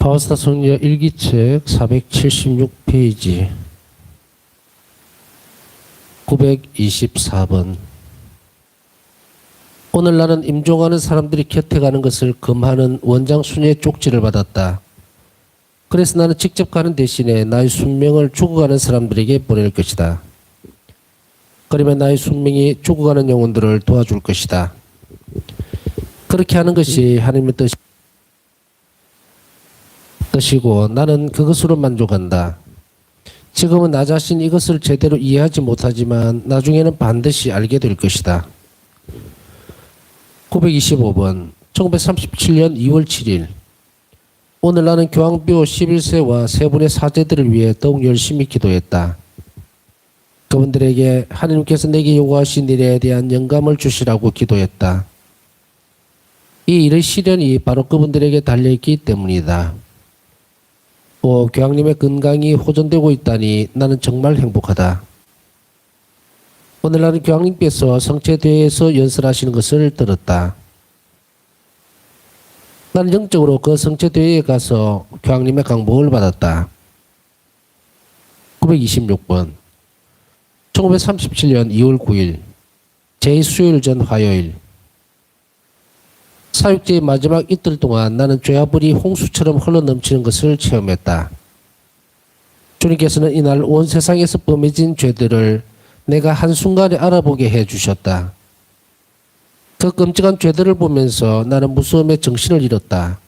파워스타 성녀 일기책 476페이지 924번. 오늘 나는 임종하는 사람들이 곁에 가는 것을 금하는 원장 순의 쪽지를 받았다. 그래서 나는 직접 가는 대신에 나의 순명을 죽어가는 사람들에게 보낼 것이다. 그러면 나의 순명이 죽어가는 영혼들을 도와줄 것이다. 그렇게 하는 것이 하나님의 뜻이고 나는 그것으로 만족한다. 지금은 나 자신 이것을 제대로 이해하지 못하지만 나중에는 반드시 알게 될 것이다. 925번. 1937년 2월 7일. 오늘 나는 교황비오 11세와 세 분의 사제들을 위해 더욱 열심히 기도했다. 그분들에게 하나님께서 내게 요구하신 일에 대한 영감을 주시라고 기도했다. 이 일의 시련이 바로 그분들에게 달려있기 때문이다. 교황님의 건강이 호전되고 있다니 나는 정말 행복하다. 오늘 나는 교황님께서 성체대회에서 연설하시는 것을 들었다. 나는 영적으로 그 성체대회에 가서 교황님의 강복을 받았다. 926번. 1937년 2월 9일 제2수요일 전 화요일. 사육제의 마지막 이틀 동안 나는 죄아불이 홍수처럼 흘러넘치는 것을 체험했다. 주님께서는 이날 온 세상에서 범해진 죄들을 내가 한순간에 알아보게 해주셨다. 그 끔찍한 죄들을 보면서 나는 무서움에 정신을 잃었다.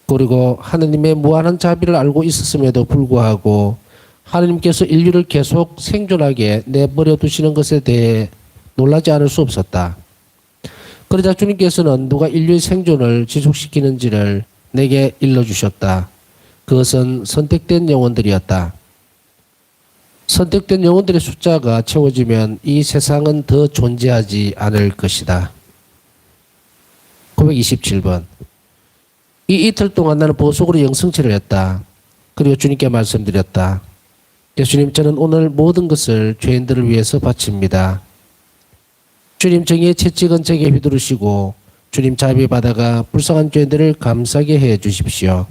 그리고 하느님의 무한한 자비를 알고 있었음에도 불구하고 하느님께서 인류를 계속 생존하게 내버려 두시는 것에 대해 놀라지 않을 수 없었다. 그러자 주님께서는 누가 인류의 생존을 지속시키는지를 내게 일러주셨다. 그것은 선택된 영혼들이었다. 선택된 영혼들의 숫자가 채워지면 이 세상은 더 존재하지 않을 것이다. 927번. 이 이틀 동안 나는 보석으로 영성체를 했다. 그리고 주님께 말씀드렸다. 예수님, 저는 오늘 모든 것을 죄인들을 위해서 바칩니다. 주님 정의의 채찍은 제게 휘두르시고 주님 자비 받아가 불쌍한 죄인들을 감사하게 해 주십시오.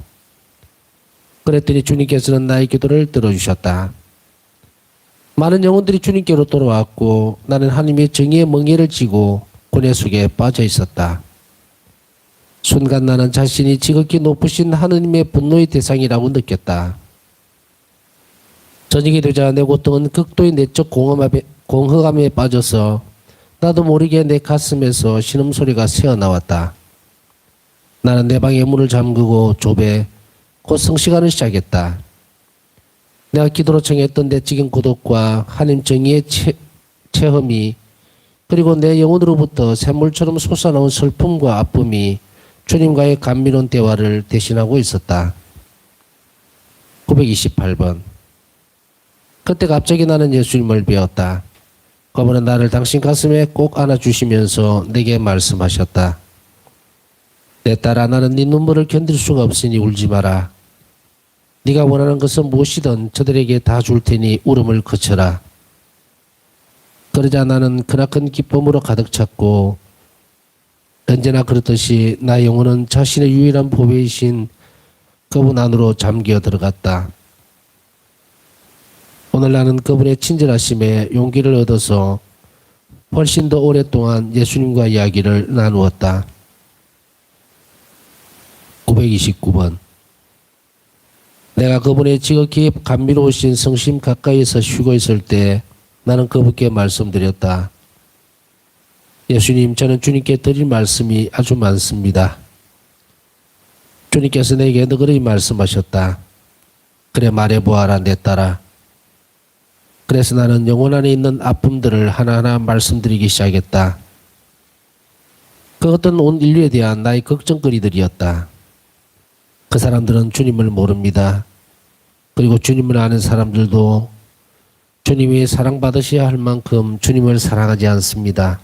그랬더니 주님께서는 나의 기도를 들어주셨다. 많은 영혼들이 주님께로 돌아왔고 나는 하나님의 정의의 멍에를 쥐고 고뇌 속에 빠져 있었다. 순간 나는 자신이 지극히 높으신 하느님의 분노의 대상이라고 느꼈다. 저녁이 되자 내 고통은 극도의 내적 공허감에 빠져서 나도 모르게 내 가슴에서 신음소리가 새어나왔다. 나는 내 방의 문을 잠그고 좁에 곧 성시간을 시작했다. 내가 기도로 청했던 내적인 고독과 하나님 정의의 체험이 그리고 내 영혼으로부터 샘물처럼 솟아나온 슬픔과 아픔이 주님과의 감미로운 대화를 대신하고 있었다. 928번. 그때 갑자기 나는 예수님을 배웠다. 그분은 나를 당신 가슴에 꼭 안아주시면서 내게 말씀하셨다. 내 딸아, 나는 네 눈물을 견딜 수가 없으니 울지 마라. 네가 원하는 것은 무엇이든 저들에게 다 줄 테니 울음을 그쳐라. 그러자 나는 크나큰 기쁨으로 가득 찼고 언제나 그렇듯이 나의 영혼은 자신의 유일한 보배이신 그분 안으로 잠겨 들어갔다. 오늘 나는 그분의 친절하심에 용기를 얻어서 훨씬 더 오랫동안 예수님과 이야기를 나누었다. 929번. 내가 그분의 지극히 감미로우신 성심 가까이에서 쉬고 있을 때 나는 그분께 말씀드렸다. 예수님, 저는 주님께 드릴 말씀이 아주 많습니다. 주님께서 내게 너그러이 말씀하셨다. 그래, 말해보아라 내 딸아. 그래서 나는 영혼 안에 있는 아픔들을 하나하나 말씀드리기 시작했다. 그것은 온 인류에 대한 나의 걱정거리들이었다. 그 사람들은 주님을 모릅니다. 그리고 주님을 아는 사람들도 주님이 사랑받으셔야 할 만큼 주님을 사랑하지 않습니다.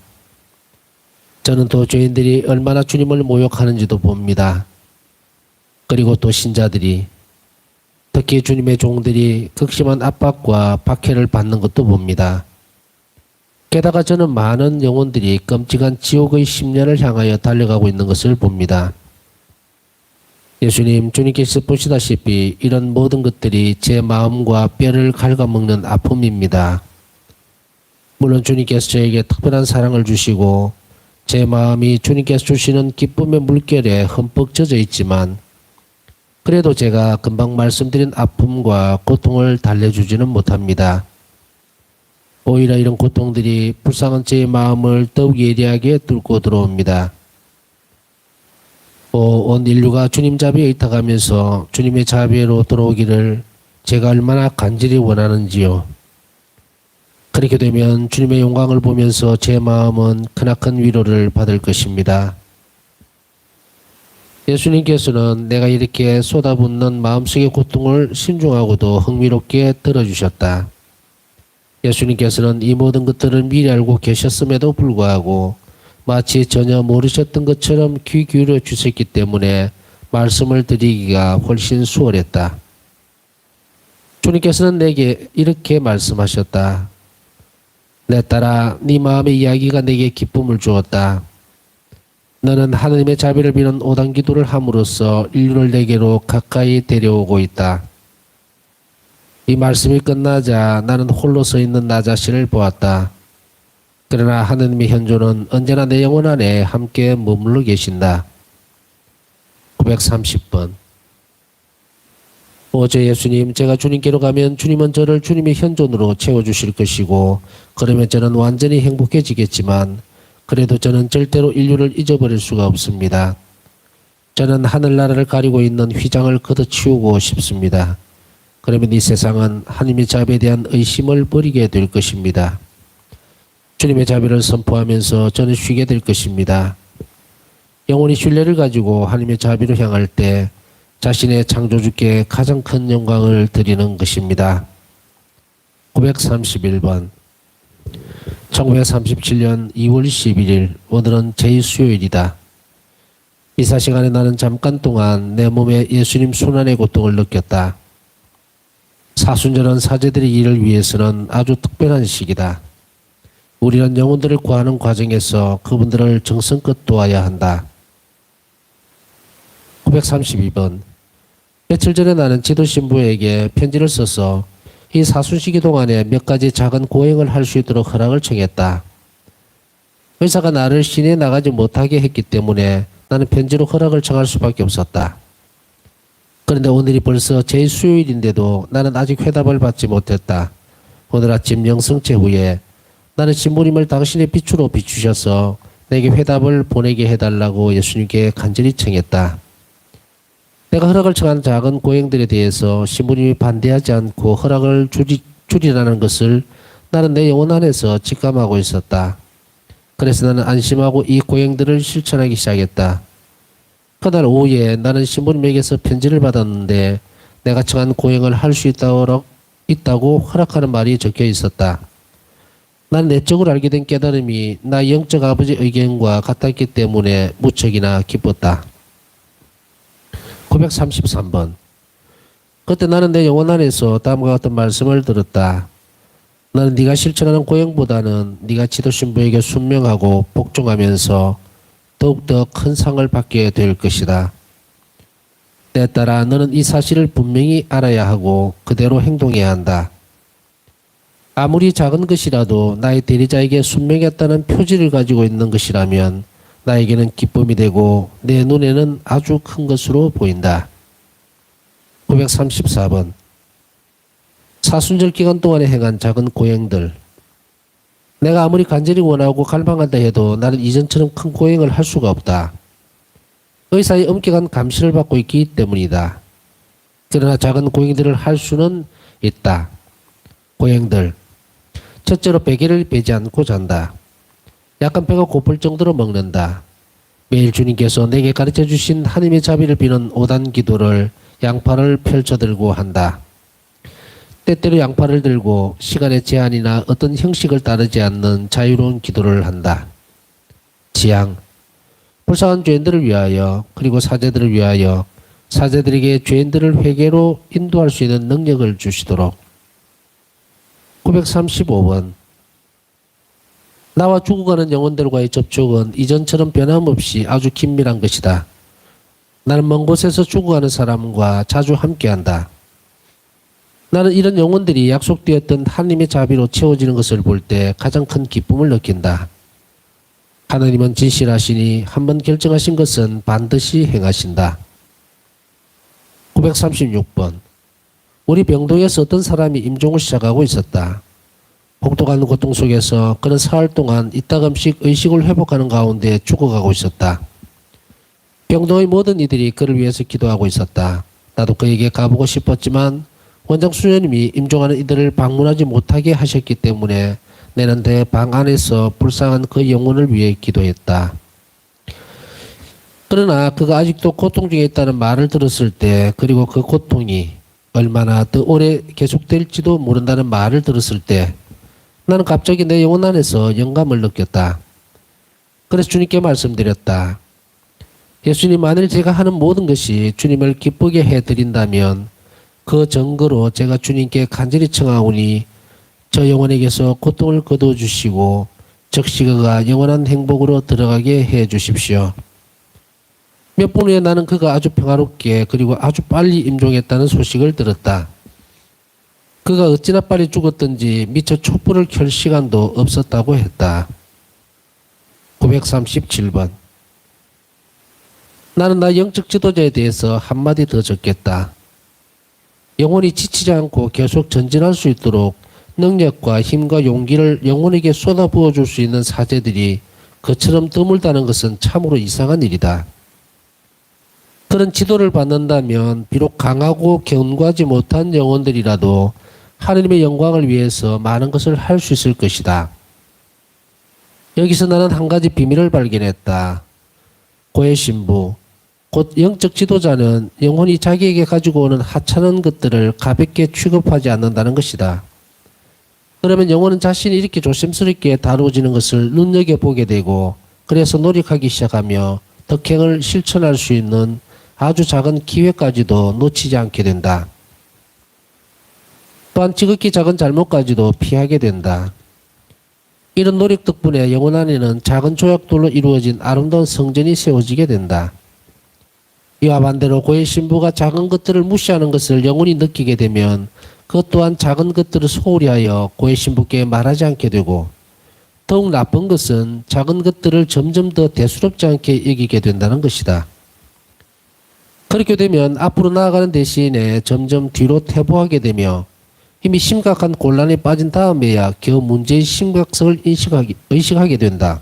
저는 또 죄인들이 얼마나 주님을 모욕하는지도 봅니다. 그리고 또 신자들이, 특히 주님의 종들이 극심한 압박과 박해를 받는 것도 봅니다. 게다가 저는 많은 영혼들이 끔찍한 지옥의 10년을 향하여 달려가고 있는 것을 봅니다. 예수님, 주님께서 보시다시피 이런 모든 것들이 제 마음과 뼈를 갉아먹는 아픔입니다. 물론 주님께서 저에게 특별한 사랑을 주시고 제 마음이 주님께서 주시는 기쁨의 물결에 흠뻑 젖어 있지만 그래도 제가 금방 말씀드린 아픔과 고통을 달래주지는 못합니다. 오히려 이런 고통들이 불쌍한 제 마음을 더욱 예리하게 뚫고 들어옵니다. 온 인류가 주님 자비에 의탁하면서 주님의 자비로 돌아오기를 제가 얼마나 간절히 원하는지요. 그렇게 되면 주님의 영광을 보면서 제 마음은 크나큰 위로를 받을 것입니다. 예수님께서는 내가 이렇게 쏟아붓는 마음속의 고통을 신중하고도 흥미롭게 들어주셨다. 예수님께서는 이 모든 것들을 미리 알고 계셨음에도 불구하고 마치 전혀 모르셨던 것처럼 귀 기울여 주셨기 때문에 말씀을 드리기가 훨씬 수월했다. 주님께서는 내게 이렇게 말씀하셨다. 내 딸아, 네 마음의 이야기가 내게 기쁨을 주었다. 너는 하나님의 자비를 비는 오단 기도를 함으로써 인류를 내게로 가까이 데려오고 있다. 이 말씀이 끝나자 나는 홀로 서 있는 나 자신을 보았다. 그러나 하느님의 현존은 언제나 내 영혼 안에 함께 머물러 계신다. 930번. 제 예수님, 제가 주님께로 가면 주님은 저를 주님의 현존으로 채워주실 것이고 그러면 저는 완전히 행복해지겠지만 그래도 저는 절대로 인류를 잊어버릴 수가 없습니다. 저는 하늘나라를 가리고 있는 휘장을 걷어치우고 싶습니다. 그러면 이 세상은 하나님의 자비에 대한 의심을 버리게 될 것입니다. 주님의 자비를 선포하면서 저는 쉬게 될 것입니다. 영원히 신뢰를 가지고 하나님의 자비로 향할 때 자신의 창조주께 가장 큰 영광을 드리는 것입니다. 931번. 1937년 2월 11일, 오늘은 제2수요일이다. 이사 시간에 나는 잠깐 동안 내 몸에 예수님 순환의 고통을 느꼈다. 사순절은 사제들의 일을 위해서는 아주 특별한 시기다. 우리는 영혼들을 구하는 과정에서 그분들을 정성껏 도와야 한다. 932번. 며칠 전에 나는 지도신부에게 편지를 써서 이 사순시기 동안에 몇 가지 작은 고행을 할 수 있도록 허락을 청했다. 의사가 나를 시내에 나가지 못하게 했기 때문에 나는 편지로 허락을 청할 수밖에 없었다. 그런데 오늘이 벌써 제2수요일인데도 나는 아직 회답을 받지 못했다. 오늘 아침 영성체 후에 나는 신부님을 당신의 빛으로 비추셔서 내게 회답을 보내게 해달라고 예수님께 간절히 청했다. 내가 허락을 청한 작은 고행들에 대해서 신부님이 반대하지 않고 허락을 주리라는 것을 나는 내 영혼 안에서 직감하고 있었다. 그래서 나는 안심하고 이 고행들을 실천하기 시작했다. 그날 오후에 나는 신부님에게서 편지를 받았는데 내가 청한 고행을 할 수 있다고 허락하는 말이 적혀 있었다. 난 내적으로 알게 된 깨달음이 나 영적 아버지의 의견과 같았기 때문에 무척이나 기뻤다. 933번. 그때 나는 내 영혼 안에서 다음과 같은 말씀을 들었다. 나는 네가 실천하는 고행보다는 네가 지도신부에게 순명하고 복종하면서 더욱더 큰 상을 받게 될 것이다. 내 딸아, 너는 이 사실을 분명히 알아야 하고 그대로 행동해야 한다. 아무리 작은 것이라도 나의 대리자에게 순명했다는 표지를 가지고 있는 것이라면 나에게는 기쁨이 되고 내 눈에는 아주 큰 것으로 보인다. 934번. 사순절 기간 동안에 행한 작은 고행들. 내가 아무리 간절히 원하고 갈망한다 해도 나는 이전처럼 큰 고행을 할 수가 없다. 의사의 엄격한 감시를 받고 있기 때문이다. 그러나 작은 고행들을 할 수는 있다. 고행들. 첫째로 베개를 베지 않고 잔다. 약간 배가 고플 정도로 먹는다. 매일 주님께서 내게 가르쳐 주신 하나님의 자비를 비는 5단 기도를 양팔을 펼쳐 들고 한다. 때때로 양팔을 들고 시간의 제한이나 어떤 형식을 따르지 않는 자유로운 기도를 한다. 지향. 불쌍한 죄인들을 위하여 그리고 사제들을 위하여 사제들에게 죄인들을 회개로 인도할 수 있는 능력을 주시도록. 935번. 나와 죽어가는 영혼들과의 접촉은 이전처럼 변함없이 아주 긴밀한 것이다. 나는 먼 곳에서 죽어가는 사람과 자주 함께한다. 나는 이런 영혼들이 약속되었던 하나님의 자비로 채워지는 것을 볼 때 가장 큰 기쁨을 느낀다. 하나님은 진실하시니 한번 결정하신 것은 반드시 행하신다. 936번. 우리 병동에서 어떤 사람이 임종을 시작하고 있었다. 혹독한 고통 속에서 그는 사흘 동안 이따금씩 의식을 회복하는 가운데 죽어가고 있었다. 병동의 모든 이들이 그를 위해서 기도하고 있었다. 나도 그에게 가보고 싶었지만 원장 수녀님이 임종하는 이들을 방문하지 못하게 하셨기 때문에 내는 내 방 안에서 불쌍한 그 영혼을 위해 기도했다. 그러나 그가 아직도 고통 중에 있다는 말을 들었을 때, 그리고 그 고통이 얼마나 더 오래 계속될지도 모른다는 말을 들었을 때 나는 갑자기 내 영혼 안에서 영감을 느꼈다. 그래서 주님께 말씀드렸다. 예수님, 만일 제가 하는 모든 것이 주님을 기쁘게 해드린다면 그 증거로 제가 주님께 간절히 청하오니 저 영혼에게서 고통을 거두어주시고 즉시 그가 영원한 행복으로 들어가게 해주십시오. 몇 분 후에 나는 그가 아주 평화롭게 그리고 아주 빨리 임종했다는 소식을 들었다. 그가 어찌나 빨리 죽었던지 미처 촛불을 켤 시간도 없었다고 했다. 937번. 나는 나 영적 지도자에 대해서 한마디 더 적겠다. 영혼이 지치지 않고 계속 전진할 수 있도록 능력과 힘과 용기를 영혼에게 쏟아부어 줄 수 있는 사제들이 그처럼 드물다는 것은 참으로 이상한 일이다. 그런 지도를 받는다면 비록 강하고 견고하지 못한 영혼들이라도 하느님의 영광을 위해서 많은 것을 할 수 있을 것이다. 여기서 나는 한 가지 비밀을 발견했다. 고해 신부, 곧 영적 지도자는 영혼이 자기에게 가지고 오는 하찮은 것들을 가볍게 취급하지 않는다는 것이다. 그러면 영혼은 자신이 이렇게 조심스럽게 다루어지는 것을 눈여겨보게 되고 그래서 노력하기 시작하며 덕행을 실천할 수 있는 아주 작은 기회까지도 놓치지 않게 된다. 또한 지극히 작은 잘못까지도 피하게 된다. 이런 노력 덕분에 영혼 안에는 작은 조약돌로 이루어진 아름다운 성전이 세워지게 된다. 이와 반대로 고해 신부가 작은 것들을 무시하는 것을 영혼이 느끼게 되면 그것 또한 작은 것들을 소홀히 하여 고해 신부께 말하지 않게 되고, 더욱 나쁜 것은 작은 것들을 점점 더 대수롭지 않게 여기게 된다는 것이다. 그렇게 되면 앞으로 나아가는 대신에 점점 뒤로 퇴보하게 되며 이미 심각한 곤란에 빠진 다음에야 겨우 문제의 심각성을 의식하게 된다.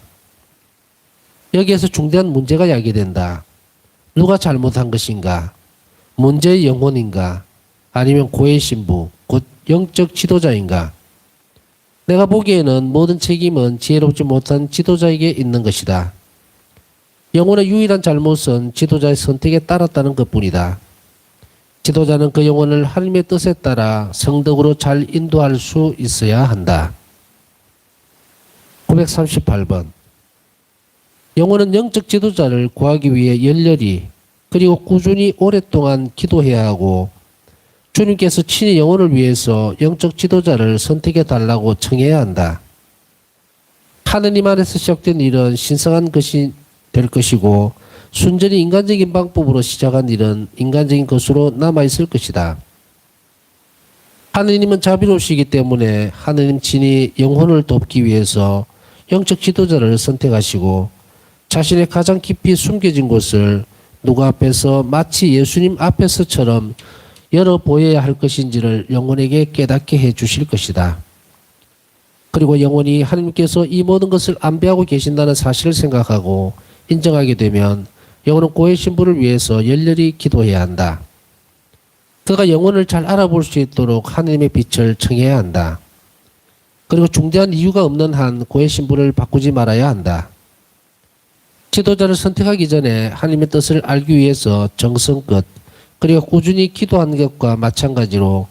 여기에서 중대한 문제가 야기된다. 누가 잘못한 것인가? 문제의 영혼인가? 아니면 고해 신부, 곧 영적 지도자인가? 내가 보기에는 모든 책임은 지혜롭지 못한 지도자에게 있는 것이다. 영혼의 유일한 잘못은 지도자의 선택에 따랐다는 것뿐이다. 지도자는 그 영혼을 하나님의 뜻에 따라 성덕으로 잘 인도할 수 있어야 한다. 938번. 영혼은 영적 지도자를 구하기 위해 열렬히 그리고 꾸준히 오랫동안 기도해야 하고 주님께서 친히 영혼을 위해서 영적 지도자를 선택해 달라고 청해야 한다. 하느님 안에서 시작된 일은 신성한 것이 될 것이고 순전히 인간적인 방법으로 시작한 일은 인간적인 것으로 남아있을 것이다. 하느님은 자비로우시기 때문에 하느님 친히 영혼을 돕기 위해서 영적 지도자를 선택하시고 자신의 가장 깊이 숨겨진 곳을 누구 앞에서 마치 예수님 앞에서처럼 열어 보여야 할 것인지를 영혼에게 깨닫게 해 주실 것이다. 그리고 영혼이 하나님께서 이 모든 것을 안배하고 계신다는 사실을 생각하고 인정하게 되면 영혼은 고해 신부를 위해서 열렬히 기도해야 한다. 그가 영혼을 잘 알아볼 수 있도록 하나님의 빛을 청해야 한다. 그리고 중대한 이유가 없는 한 고해 신부를 바꾸지 말아야 한다. 지도자를 선택하기 전에 하나님의 뜻을 알기 위해서 정성껏 그리고 꾸준히 기도하는 것과 마찬가지로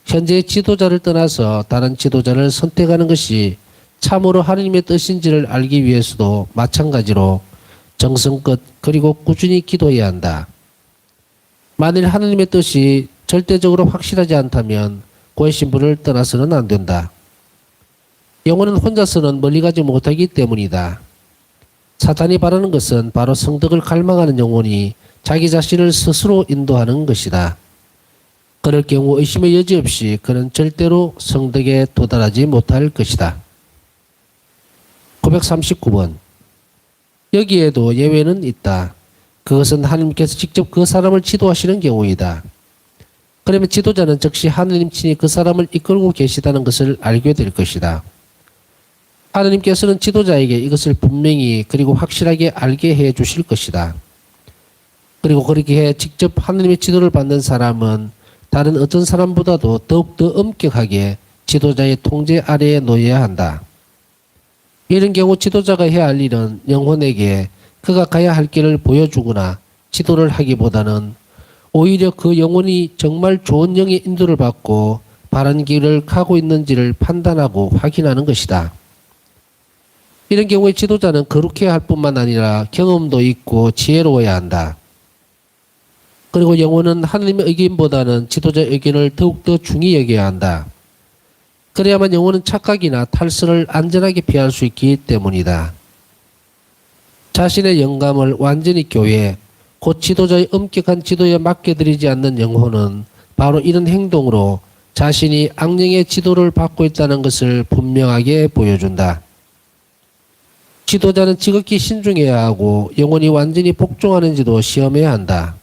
현재의 지도자를 떠나서 다른 지도자를 선택하는 것이 참으로 하나님의 뜻인지를 알기 위해서도 마찬가지로 정성껏 그리고 꾸준히 기도해야 한다. 만일 하나님의 뜻이 절대적으로 확실하지 않다면 고해 신부를 떠나서는 안 된다. 영혼은 혼자서는 멀리 가지 못하기 때문이다. 사탄이 바라는 것은 바로 성덕을 갈망하는 영혼이 자기 자신을 스스로 인도하는 것이다. 그럴 경우 의심의 여지 없이 그는 절대로 성덕에 도달하지 못할 것이다. 939번. 여기에도 예외는 있다. 그것은 하나님께서 직접 그 사람을 지도하시는 경우이다. 그러면 지도자는 즉시 하느님 친히 그 사람을 이끌고 계시다는 것을 알게 될 것이다. 하느님께서는 지도자에게 이것을 분명히 그리고 확실하게 알게 해 주실 것이다. 그리고 그렇게 해 직접 하느님의 지도를 받는 사람은 다른 어떤 사람보다도 더욱더 엄격하게 지도자의 통제 아래에 놓여야 한다. 이런 경우 지도자가 해야 할 일은 영혼에게 그가 가야 할 길을 보여주거나 지도를 하기보다는 오히려 그 영혼이 정말 좋은 영의 인도를 받고 바른 길을 가고 있는지를 판단하고 확인하는 것이다. 이런 경우에 지도자는 거룩해야 할 뿐만 아니라 경험도 있고 지혜로워야 한다. 그리고 영혼은 하나님의 의견보다는 지도자의 의견을 더욱더 중히 여겨야 한다. 그래야만 영혼은 착각이나 탈선을 안전하게 피할 수 있기 때문이다. 자신의 영감을 완전히 교회, 곧 지도자의 엄격한 지도에 맡겨드리지 않는 영혼은 바로 이런 행동으로 자신이 악령의 지도를 받고 있다는 것을 분명하게 보여준다. 지도자는 지극히 신중해야 하고 영혼이 완전히 복종하는지도 시험해야 한다.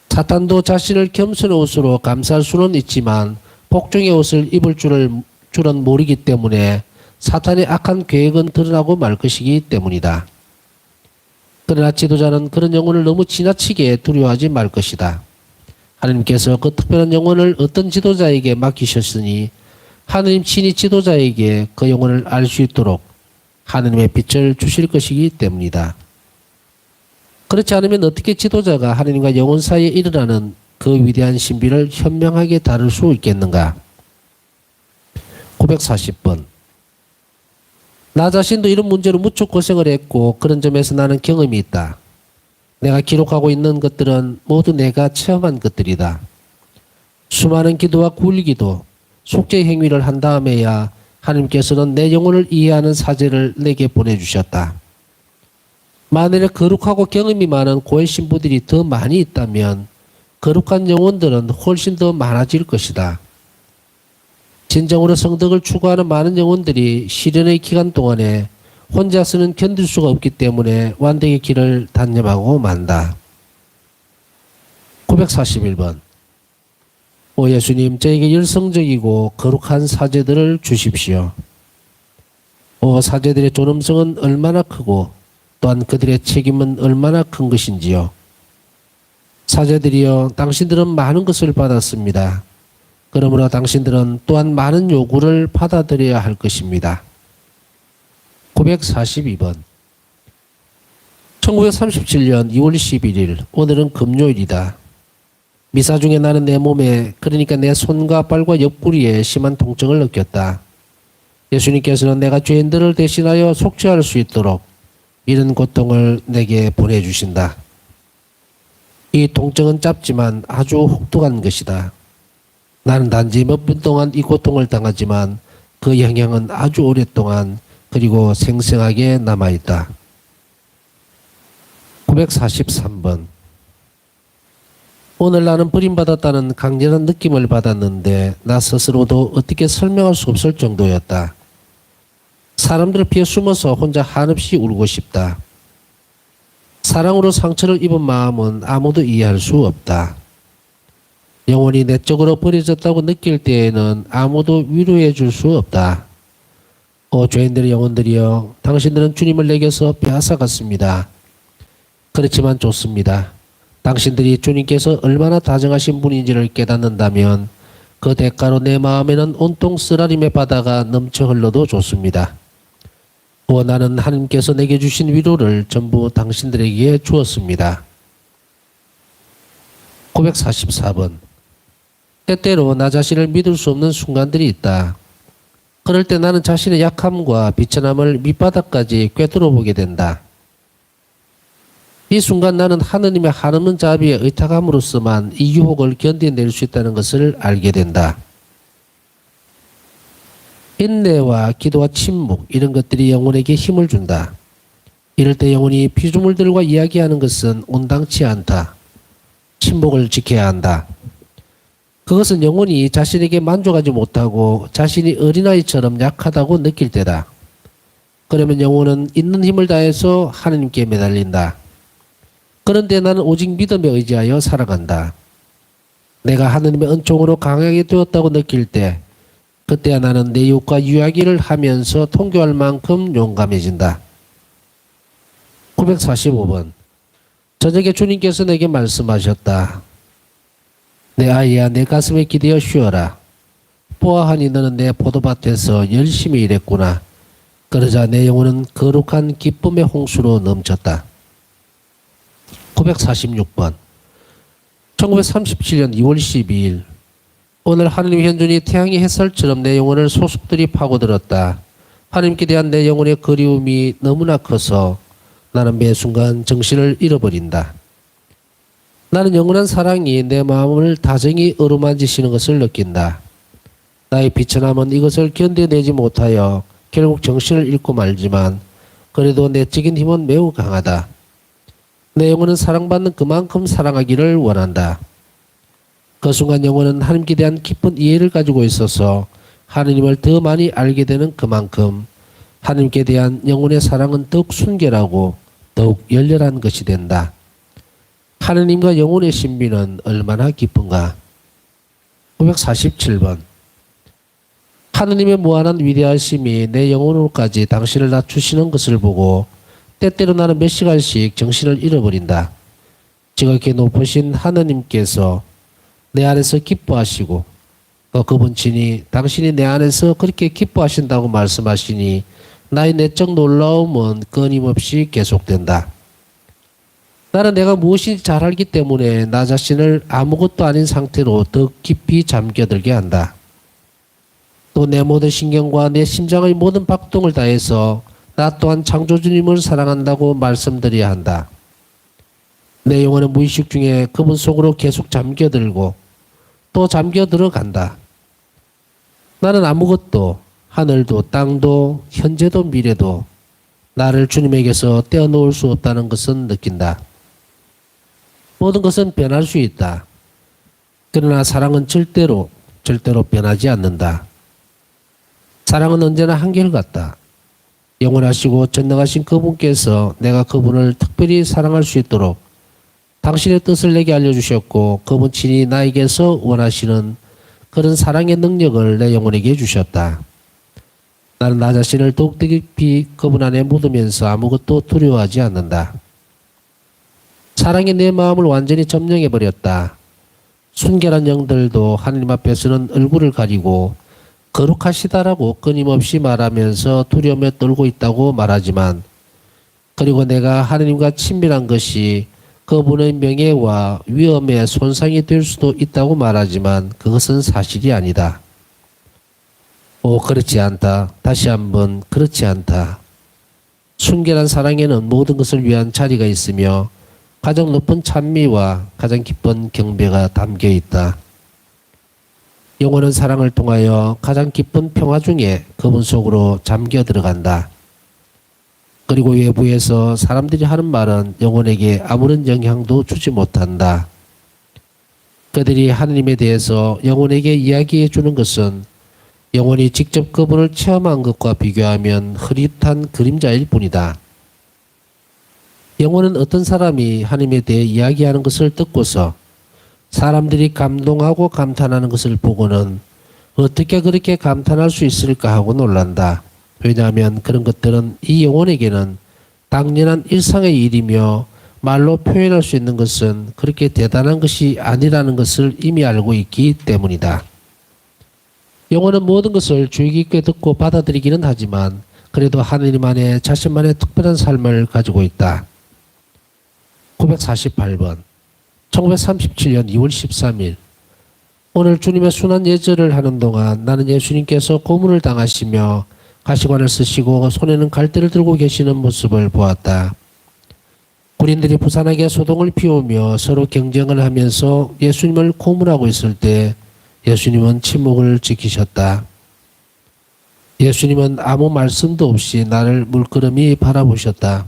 사탄도 자신을 겸손의 옷으로 감쌀 수는 있지만 복종의 옷을 입을 줄은 모르기 때문에 사탄의 악한 계획은 드러나고 말 것이기 때문이다. 그러나 지도자는 그런 영혼을 너무 지나치게 두려워하지 말 것이다. 하나님께서 그 특별한 영혼을 어떤 지도자에게 맡기셨으니 하나님 친히 지도자에게 그 영혼을 알 수 있도록 하나님의 빛을 주실 것이기 때문이다. 그렇지 않으면 어떻게 지도자가 하나님과 영혼 사이에 일어나는 그 위대한 신비를 현명하게 다룰 수 있겠는가? 940번. 나 자신도 이런 문제로 무척 고생을 했고 그런 점에서 나는 경험이 있다. 내가 기록하고 있는 것들은 모두 내가 체험한 것들이다. 수많은 기도와 굴기도, 속죄 행위를 한 다음에야 하나님께서는 내 영혼을 이해하는 사제를 내게 보내주셨다. 만일에 거룩하고 경험이 많은 고해 신부들이 더 많이 있다면 거룩한 영혼들은 훨씬 더 많아질 것이다. 진정으로 성덕을 추구하는 많은 영혼들이 시련의 기간 동안에 혼자서는 견딜 수가 없기 때문에 완덕의 길을 단념하고 만다. 941번. 오 예수님, 저에게 열성적이고 거룩한 사제들을 주십시오. 오 사제들의 존엄성은 얼마나 크고 또한 그들의 책임은 얼마나 큰 것인지요. 사제들이여, 당신들은 많은 것을 받았습니다. 그러므로 당신들은 또한 많은 요구를 받아들여야 할 것입니다. 942번. 1937년 2월 11일, 오늘은 금요일이다. 미사 중에 나는 내 몸에, 그러니까 내 손과 발과 옆구리에 심한 통증을 느꼈다. 예수님께서는 내가 죄인들을 대신하여 속죄할 수 있도록 이런 고통을 내게 보내주신다. 이 통증은 짧지만 아주 혹독한 것이다. 나는 단지 몇 분 동안 이 고통을 당하지만 그 영향은 아주 오랫동안 그리고 생생하게 남아있다. 943번. 오늘 나는 버림받았다는 강렬한 느낌을 받았는데 나 스스로도 어떻게 설명할 수 없을 정도였다. 사람들 피해 숨어서 혼자 한없이 울고 싶다. 사랑으로 상처를 입은 마음은 아무도 이해할 수 없다. 영혼이 내적으로 버려졌다고 느낄 때에는 아무도 위로해 줄 수 없다. 오 죄인들의 영혼들이여, 당신들은 주님을 내게서 빼앗아갔습니다. 그렇지만 좋습니다. 당신들이 주님께서 얼마나 다정하신 분인지를 깨닫는다면 그 대가로 내 마음에는 온통 쓰라림의 바다가 넘쳐 흘러도 좋습니다. 오 나는 하나님께서 내게 주신 위로를 전부 당신들에게 주었습니다. 944번. 때때로 나 자신을 믿을 수 없는 순간들이 있다. 그럴 때 나는 자신의 약함과 비천함을 밑바닥까지 꿰뚫어 보게 된다. 이 순간 나는 하느님의 한없는 자비에 의탁함으로써만 이 유혹을 견뎌낼 수 있다는 것을 알게 된다. 인내와 기도와 침묵, 이런 것들이 영혼에게 힘을 준다. 이럴 때 영혼이 피조물들과 이야기하는 것은 온당치 않다. 침묵을 지켜야 한다. 그것은 영혼이 자신에게 만족하지 못하고 자신이 어린아이처럼 약하다고 느낄 때다. 그러면 영혼은 있는 힘을 다해서 하나님께 매달린다. 그런데 나는 오직 믿음에 의지하여 살아간다. 내가 하나님의 은총으로 강하게 되었다고 느낄 때 그때야 나는 내 이웃과 이야기를 하면서 통교할 만큼 용감해진다. 945번. 저녁에 주님께서 내게 말씀하셨다. 내 아이야, 내 가슴에 기대어 쉬어라. 보아하니 너는 내 포도밭에서 열심히 일했구나. 그러자 내 영혼은 거룩한 기쁨의 홍수로 넘쳤다. 946번. 1937년 2월 12일. 오늘 하느님 현존이 태양의 햇살처럼 내 영혼을 소속들이 파고들었다. 하나님께 대한 내 영혼의 그리움이 너무나 커서 나는 매 순간 정신을 잃어버린다. 나는 영원한 사랑이 내 마음을 다정히 어루만지시는 것을 느낀다. 나의 비천함은 이것을 견뎌내지 못하여 결국 정신을 잃고 말지만 그래도 내적인 힘은 매우 강하다. 내 영혼은 사랑받는 그만큼 사랑하기를 원한다. 그 순간 영혼은 하나님께 대한 깊은 이해를 가지고 있어서 하느님을 더 많이 알게 되는 그만큼 하나님께 대한 영혼의 사랑은 더욱 순결하고 더욱 열렬한 것이 된다. 하느님과 영혼의 신비는 얼마나 깊은가. 947번. 하느님의 무한한 위대하심이 내 영혼으로까지 당신을 낮추시는 것을 보고 때때로 나는 몇 시간씩 정신을 잃어버린다. 지극히 높으신 하느님께서 내 안에서 기뻐하시고 그분 친히 당신이 내 안에서 그렇게 기뻐하신다고 말씀하시니 나의 내적 놀라움은 끊임없이 계속된다. 나는 내가 무엇인지 잘 알기 때문에 나 자신을 아무것도 아닌 상태로 더 깊이 잠겨들게 한다. 또 내 모든 신경과 내 심장의 모든 박동을 다해서 나 또한 창조주님을 사랑한다고 말씀드려야 한다. 내 영혼은 무의식 중에 그분 속으로 계속 잠겨들고 또 잠겨들어간다. 나는 아무것도 하늘도 땅도 현재도 미래도 나를 주님에게서 떼어놓을 수 없다는 것은 느낀다. 모든 것은 변할 수 있다. 그러나 사랑은 절대로 변하지 않는다. 사랑은 언제나 한결같다. 영원하시고 전능하신 그분께서 내가 그분을 특별히 사랑할 수 있도록 당신의 뜻을 내게 알려주셨고 그분 친히 나에게서 원하시는 그런 사랑의 능력을 내 영혼에게 주셨다. 나는 나 자신을 더욱 깊이 그분 안에 묻으면서 아무것도 두려워하지 않는다. 사랑이 내 마음을 완전히 점령해버렸다. 순결한 영들도 하나님 앞에서는 얼굴을 가리고 거룩하시다라고 끊임없이 말하면서 두려움에 떨고 있다고 말하지만 그리고 내가 하나님과 친밀한 것이 그분의 명예와 위엄에 손상이 될 수도 있다고 말하지만 그것은 사실이 아니다. 그렇지 않다. 다시 한번 그렇지 않다. 순결한 사랑에는 모든 것을 위한 자리가 있으며 가장 높은 찬미와 가장 깊은 경배가 담겨 있다. 영혼은 사랑을 통하여 가장 깊은 평화 중에 그분 속으로 잠겨 들어간다. 그리고 외부에서 사람들이 하는 말은 영혼에게 아무런 영향도 주지 못한다. 그들이 하느님에 대해서 영혼에게 이야기해 주는 것은 영혼이 직접 그분을 체험한 것과 비교하면 흐릿한 그림자일 뿐이다. 영혼은 어떤 사람이 하느님에 대해 이야기하는 것을 듣고서 사람들이 감동하고 감탄하는 것을 보고는 어떻게 그렇게 감탄할 수 있을까 하고 놀란다. 왜냐하면 그런 것들은 이 영혼에게는 당연한 일상의 일이며 말로 표현할 수 있는 것은 그렇게 대단한 것이 아니라는 것을 이미 알고 있기 때문이다. 영혼은 모든 것을 주의 깊게 듣고 받아들이기는 하지만 그래도 하느님 안에 자신만의 특별한 삶을 가지고 있다. 948번. 1937년 2월 13일. 오늘 주님의 순환 예절을 하는 동안 나는 예수님께서 고문을 당하시며 가시관을 쓰시고 손에는 갈대를 들고 계시는 모습을 보았다. 군인들이 부산하게 소동을 피우며 서로 경쟁을 하면서 예수님을 고문하고 있을 때 예수님은 침묵을 지키셨다. 예수님은 아무 말씀도 없이 나를 물끄러미 바라보셨다.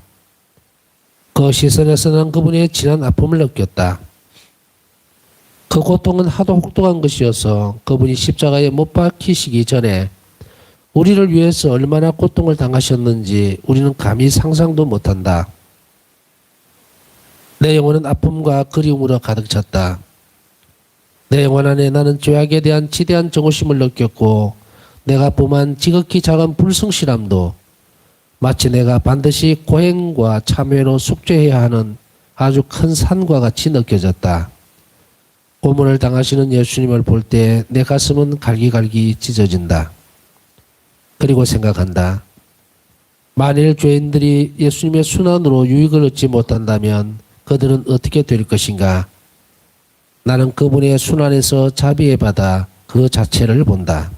그 시선에서 난 그분의 진한 아픔을 느꼈다. 그 고통은 하도 혹독한 것이어서 그분이 십자가에 못 박히시기 전에 우리를 위해서 얼마나 고통을 당하셨는지 우리는 감히 상상도 못한다. 내 영혼은 아픔과 그리움으로 가득 찼다. 내 영혼 안에 나는 죄악에 대한 지대한 정오심을 느꼈고 내가 범한 지극히 작은 불성실함도 마치 내가 반드시 고행과 참회로 속죄해야 하는 아주 큰 산과 같이 느껴졌다. 고문을 당하시는 예수님을 볼 때 내 가슴은 갈기갈기 찢어진다. 그리고 생각한다. 만일 죄인들이 예수님의 순환으로 유익을 얻지 못한다면 그들은 어떻게 될 것인가? 나는 그분의 순환에서 자비에 받아 그 자체를 본다.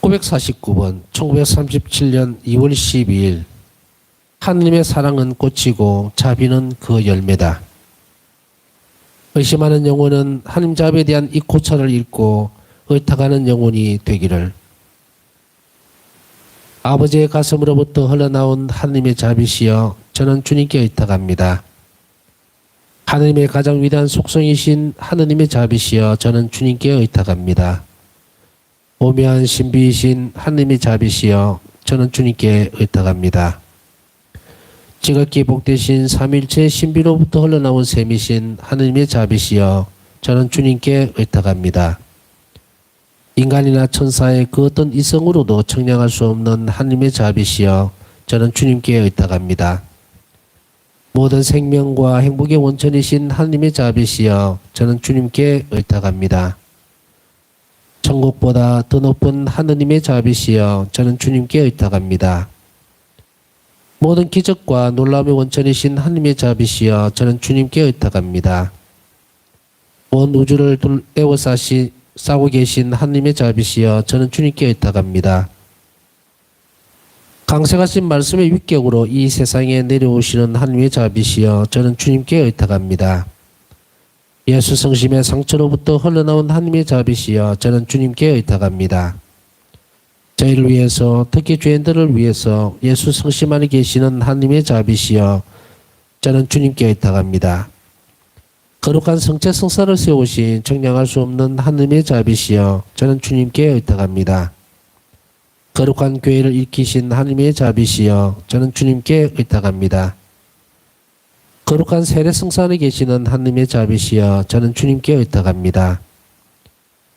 949번 1937년 2월 12일 하느님의 사랑은 꽃이고 자비는 그 열매다. 의심하는 영혼은 하느님 자비에 대한 이 고찰을 읽고 의탁하는 영혼이 되기를. 아버지의 가슴으로부터 흘러나온 하느님의 자비시여 저는 주님께 의탁합니다. 하느님의 가장 위대한 속성이신 하느님의 자비시여 저는 주님께 의탁합니다. 오묘한 신비이신 하느님의 자비시여 저는 주님께 의탁합니다. 지극히 복되신 삼일체의 신비로부터 흘러나온 셈이신 하느님의 자비시여 저는 주님께 의탁합니다. 인간이나 천사의 그 어떤 이성으로도 청량할 수 없는 하느님의 자비시여 저는 주님께 의탁합니다. 모든 생명과 행복의 원천이신 하느님의 자비시여 저는 주님께 의탁합니다. 천국보다 더 높은 하느님의 자비시여 저는 주님께 의탁합니다. 모든 기적과 놀라움의 원천이신 하느님의 자비시여 저는 주님께 의탁합니다. 온 우주를 싸고 계신 하느님의 자비시여 저는 주님께 의탁합니다. 강세가신 말씀의 위격으로 이 세상에 내려오시는 하느님의 자비시여 저는 주님께 의탁합니다. 예수 성심의 상처로부터 흘러나온 하느님의 자비시여 저는 주님께 의탁합니다. 저희를 위해서 특히 죄인들을 위해서 예수 성심 안에 계시는 하느님의 자비시여 저는 주님께 의탁합니다. 거룩한 성체 성사를 세우신 정량할 수 없는 하느님의 자비시여 저는 주님께 의탁합니다. 거룩한 교회를 일으키신 하느님의 자비시여 저는 주님께 의탁합니다. 거룩한 세례 성사 안에 계시는 하느님의 자비시여 저는 주님께 의탁합니다.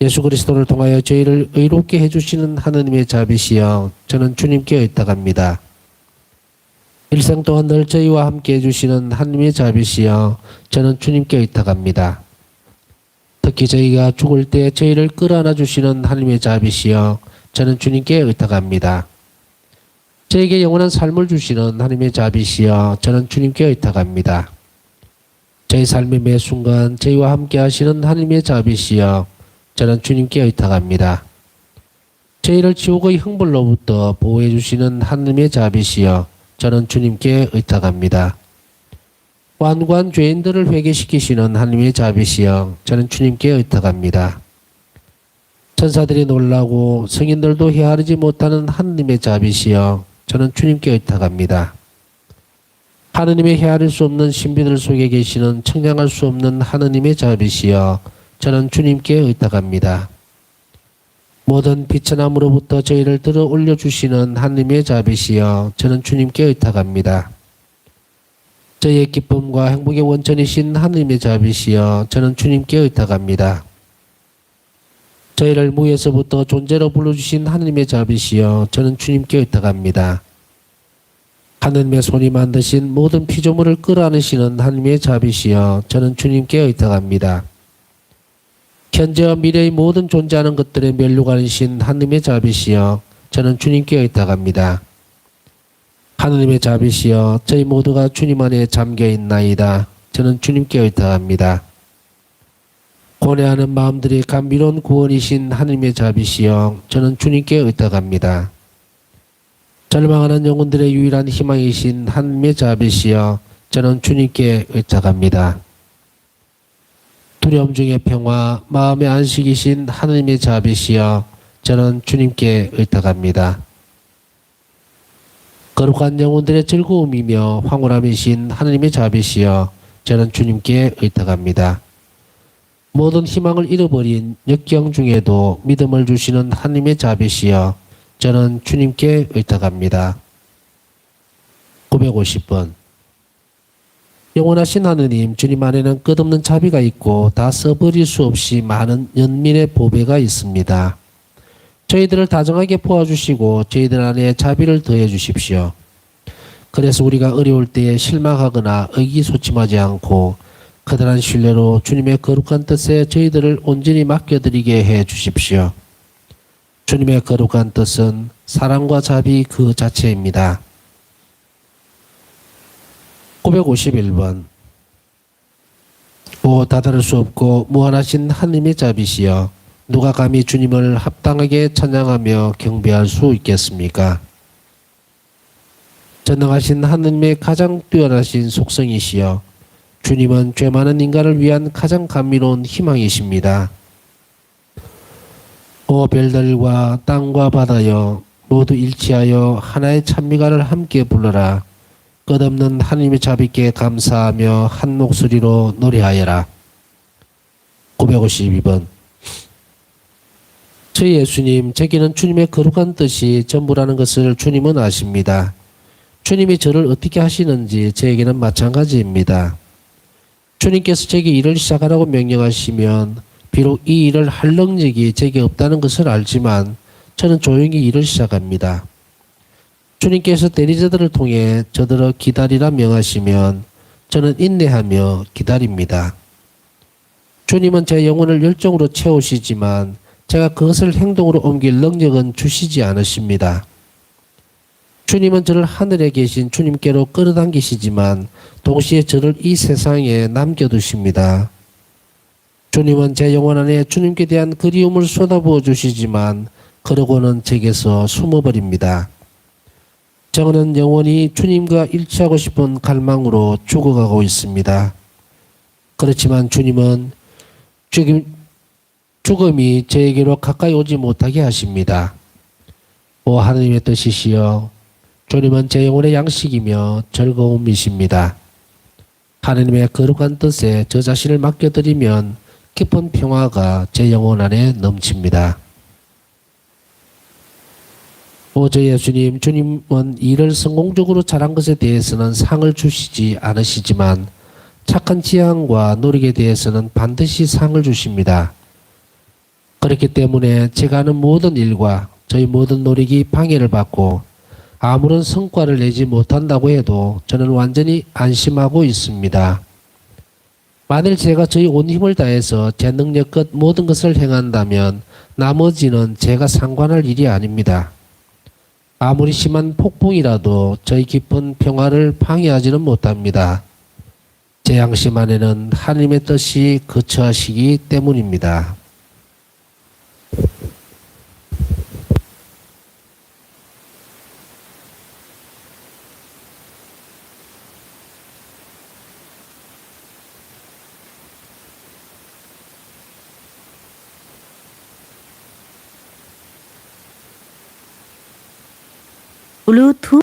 예수 그리스도를 통하여 저희를 의롭게 해주시는 하느님의 자비시여 저는 주님께 의탁합니다. 일생 동안 늘 저희와 함께 해주시는 하느님의 자비시여 저는 주님께 의탁합니다. 특히 저희가 죽을 때 저희를 끌어안아 주시는 하느님의 자비시여 저는 주님께 의탁합니다. 저에게 영원한 삶을 주시는 하느님의 자비시여 저는 주님께 의탁합니다. 저희 삶의 매 순간 저희와 함께 하시는 하느님의 자비시여 저는 주님께 의탁합니다. 저희를 지옥의 형벌로부터 보호해 주시는 하느님의 자비시여 저는 주님께 의탁합니다. 완고한 죄인들을 회개시키시는 하느님의 자비시여 저는 주님께 의탁합니다. 천사들이 놀라고 성인들도 헤아리지 못하는 하느님의 자비시여 저는 주님께 의탁합니다. 하느님의 헤아릴 수 없는 신비들 속에 계시는 청량할 수 없는 하느님의 자비시여 저는 주님께 의탁합니다. 모든 비천함으로부터 저희를 들어 올려주시는 하느님의 자비시여 저는 주님께 의탁합니다. 저희의 기쁨과 행복의 원천이신 하느님의 자비시여 저는 주님께 의탁합니다. 저희를 무에서부터 존재로 불러주신 하느님의 자비시여 저는 주님께 의탁합니다. 하느님의 손이 만드신 모든 피조물을 끌어안으시는 하느님의 자비시여 저는 주님께 의탁합니다. 현재와 미래의 모든 존재하는 것들의 멸류관이신 하느님의 자비시여 저는 주님께 의탁합니다. 하느님의 자비시여 저희 모두가 주님 안에 잠겨있나이다. 저는 주님께 의탁합니다. 고뇌하는 마음들이 감미로운 구원이신 하느님의 자비시여 저는 주님께 의탁합니다. 절망하는 영혼들의 유일한 희망이신 하느님의 자비시여 저는 주님께 의탁합니다. 두려움 중의 평화, 마음의 안식이신 하느님의 자비시여 저는 주님께 의탁합니다. 거룩한 영혼들의 즐거움이며 황홀함이신 하느님의 자비시여 저는 주님께 의탁합니다. 모든 희망을 잃어버린 역경 중에도 믿음을 주시는 하느님의 자비시여 저는 주님께 의탁합니다. 950번 영원하신 하느님, 주님 안에는 끝없는 자비가 있고 다 써버릴 수 없이 많은 연민의 보배가 있습니다. 저희들을 다정하게 포와주시고 저희들 안에 자비를 더해 주십시오. 그래서 우리가 어려울 때에 실망하거나 의기소침하지 않고 커다란 신뢰로 주님의 거룩한 뜻에 저희들을 온전히 맡겨드리게 해 주십시오. 주님의 거룩한 뜻은 사랑과 자비 그 자체입니다. 951번 오 다다를 수 없고 무한하신 하느님의 자비시여 누가 감히 주님을 합당하게 찬양하며 경배할 수 있겠습니까? 전능하신 하느님의 가장 뛰어나신 속성이시여 주님은 죄 많은 인간을 위한 가장 감미로운 희망이십니다. 오 별들과 땅과 바다여 모두 일치하여 하나의 찬미가를 함께 불러라. 끝없는 하느님의 자비께 감사하며 한 목소리로 노래하여라. 952번 저희 예수님, 제게는 주님의 거룩한 뜻이 전부라는 것을 주님은 아십니다. 주님이 저를 어떻게 하시는지 저에게는 마찬가지입니다. 주님께서 제게 일을 시작하라고 명령하시면 비록 이 일을 할 능력이 제게 없다는 것을 알지만 저는 조용히 일을 시작합니다. 주님께서 대리자들을 통해 저들을 기다리라 명하시면 저는 인내하며 기다립니다. 주님은 제 영혼을 열정으로 채우시지만 제가 그것을 행동으로 옮길 능력은 주시지 않으십니다. 주님은 저를 하늘에 계신 주님께로 끌어당기시지만 동시에 저를 이 세상에 남겨두십니다. 주님은 제 영혼 안에 주님께 대한 그리움을 쏟아부어 주시지만 그러고는 제게서 숨어버립니다. 저는 영원히 주님과 일치하고 싶은 갈망으로 죽어가고 있습니다. 그렇지만 주님은 죽음이 저에게로 가까이 오지 못하게 하십니다. 오 하느님의 뜻이시여 주님은 제 영혼의 양식이며 즐거움이십니다. 하느님의 거룩한 뜻에 저 자신을 맡겨드리면 깊은 평화가 제 영혼 안에 넘칩니다. 오 저 예수님, 주님은 일을 성공적으로 잘한 것에 대해서는 상을 주시지 않으시지만 착한 지향과 노력에 대해서는 반드시 상을 주십니다. 그렇기 때문에 제가 하는 모든 일과 저희 모든 노력이 방해를 받고 아무런 성과를 내지 못한다고 해도 저는 완전히 안심하고 있습니다. 만일 제가 저희 온 힘을 다해서 제 능력껏 모든 것을 행한다면 나머지는 제가 상관할 일이 아닙니다. 아무리 심한 폭풍이라도 저희 깊은 평화를 방해하지는 못합니다. 제 양심 안에는 하나님의 뜻이 거처하시기 때문입니다. Bluetooth